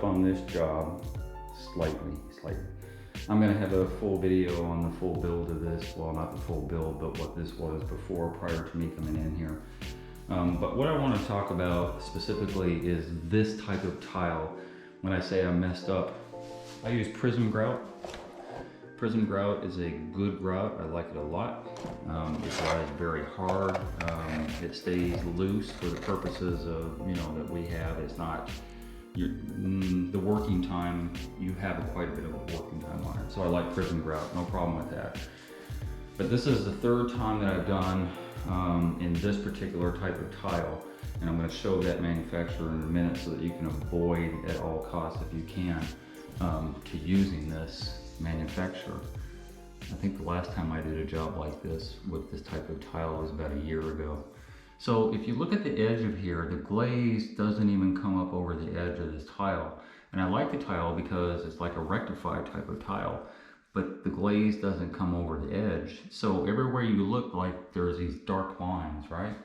on this job slightly. I'm gonna have a full video on the full build of this. Well, not the full build, but what this was before, prior to me coming in here. But what I want to talk about specifically is this type of tile. When I say I messed up, I use Prism Grout. Prism Grout is a good grout. I like it a lot. It dries very hard. It stays loose for the purposes of, you know, that we have. It's not the working time. You have quite a bit of a working time on it. So I like Prism Grout, no problem with that. But this is the third time that I've done in this particular type of tile. And I'm going to show that manufacturer in a minute so that you can avoid at all costs, if you can, to using this manufacturer. I think the last time I did a job like this with this type of tile was about a year ago. So if you look at the edge of here, the glaze doesn't even come up over the edge of this tile. And I like the tile because it's like a rectified type of tile, but the glaze doesn't come over the edge. So everywhere you look, like there's these dark lines, right?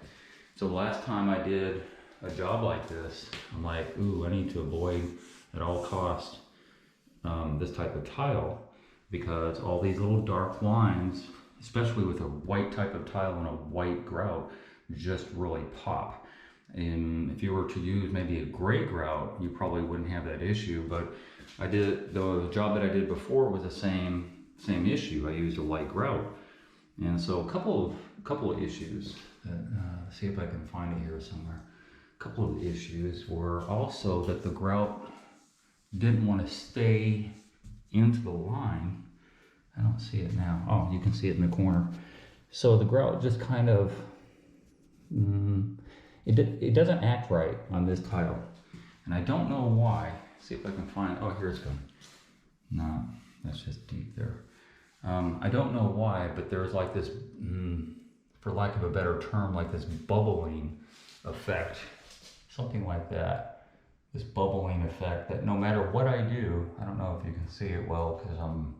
So last time I did a job like this, I'm like, ooh, I need to avoid at all costs this type of tile, because all these little dark lines, especially with a white type of tile and a white grout, just really pop. And if you were to use maybe a gray grout, you probably wouldn't have that issue. But I did, the job that I did before was the same issue. I used a light grout, and so a couple of issues. Let's see if I can find it here somewhere. A couple of issues were also that the grout didn't want to stay into the line. I don't see it now. Oh, you can see it in the corner. So the grout just kind of, it doesn't act right on this tile. And I don't know why. See if I can find, oh, here it's going. No, that's just deep there. I don't know why, but there's like this, for lack of a better term, like this bubbling effect, something like that. This bubbling effect that no matter what I do, I don't know if you can see it well because I'm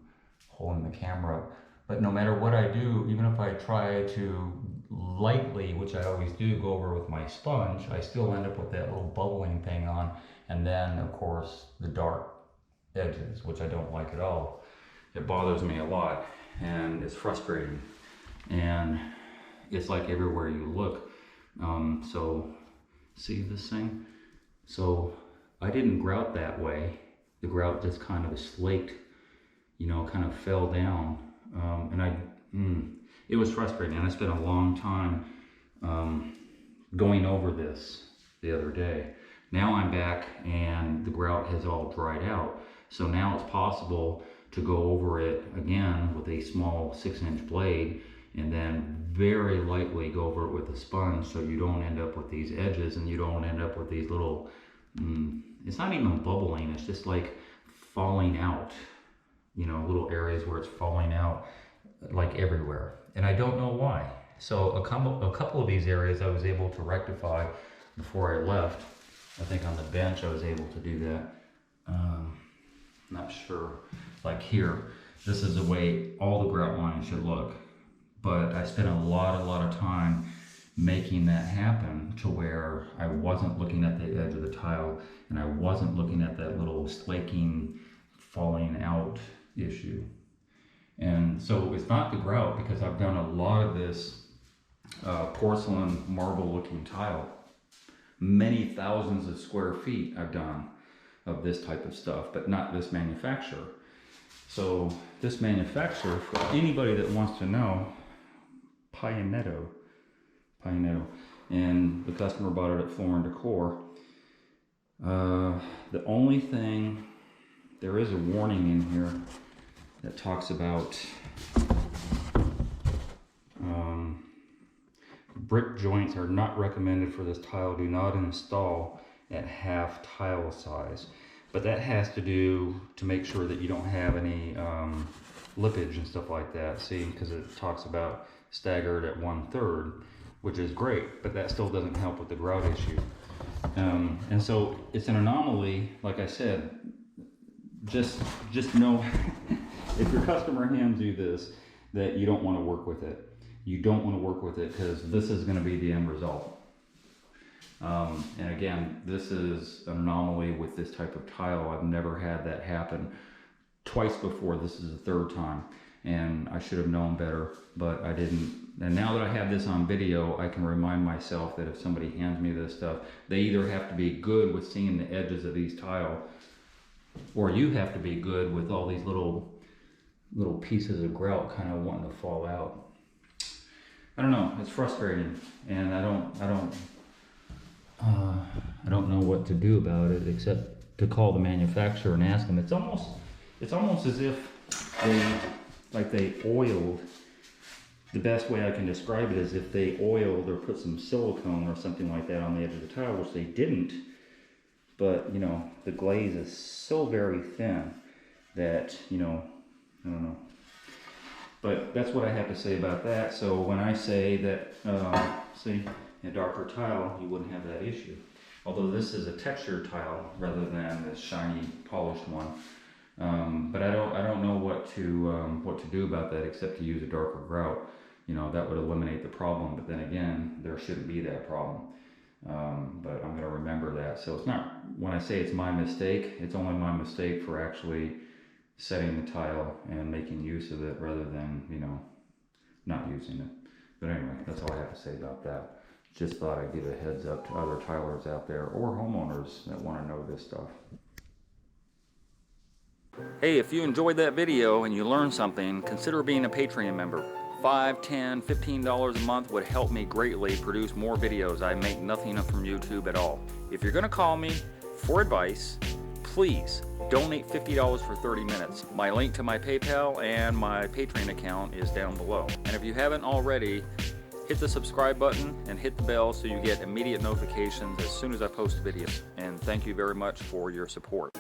holding the camera up, but no matter what I do, even if I try to lightly, which I always do, go over with my sponge, I still end up with that little bubbling thing on, and then of course the dark edges, which I don't like at all. It bothers me a lot and it's frustrating, and it's like everywhere you look. So see this thing? So I didn't grout that way. The grout just kind of slaked, you know, kind of fell down. It was frustrating. And I spent a long time going over this the other day. Now I'm back and the grout has all dried out. So now it's possible to go over it again with a small 6-inch blade and then very lightly go over it with a sponge, so you don't end up with these edges and you don't end up with these little, it's not even bubbling, it's just like falling out, you know, little areas where it's falling out like everywhere. And I don't know why. So a couple of these areas I was able to rectify before I left. I think on the bench I was able to do that. Not sure. Like here, this is the way all the grout lines should look. But I spent a lot of time making that happen to where I wasn't looking at the edge of the tile and I wasn't looking at that little slaking, falling out issue. And so it's not the grout, because I've done a lot of this porcelain marble looking tile. Many thousands of square feet I've done of this type of stuff, but not this manufacturer. So this manufacturer, for anybody that wants to know, Pianetto, and the customer bought it at Floor and Decor. The only thing, there is a warning in here that talks about brick joints are not recommended for this tile. Do not install at half tile size. But that has to do to make sure that you don't have any lippage and stuff like that. See, because it talks about staggered at 1/3, which is great, but that still doesn't help with the grout issue. And so it's an anomaly. Like I said, just know if your customer hands you this, that you don't want to work with it. You don't want to work with it, because this is going to be the end result. And again, this is an anomaly with this type of tile. I've never had that happen twice before. This is the third time, and I should have known better, but I didn't. And now that I have this on video, I can remind myself that if somebody hands me this stuff, they either have to be good with seeing the edges of these tile, or you have to be good with all these little pieces of grout kind of wanting to fall out. I don't know, it's frustrating, and I don't know what to do about it except to call the manufacturer and ask them. It's almost as if they oiled. The best way I can describe it is if they oiled or put some silicone or something like that on the edge of the tile, which they didn't. But, you know, the glaze is so very thin that, you know, I don't know. But that's what I have to say about that. So when I say that, see, a darker tile, you wouldn't have that issue. Although this is a textured tile rather than this shiny, polished one. But I don't know what to do about that except to use a darker grout. You know, that would eliminate the problem. But then again, there shouldn't be that problem. But I'm going to remember that. So it's not, when I say it's my mistake, it's only my mistake for actually setting the tile and making use of it rather than, you know, not using it. But anyway, that's all I have to say about that. Just thought I'd give a heads up to other tilers out there or homeowners that want to know this stuff. Hey, if you enjoyed that video and you learned something, consider being a Patreon member. $5, $10, $15 a month would help me greatly produce more videos. I make nothing from YouTube at all. If you're going to call me for advice, please donate $50 for 30 minutes. My link to my PayPal and my Patreon account is down below. And if you haven't already, hit the subscribe button and hit the bell so you get immediate notifications as soon as I post videos. And thank you very much for your support.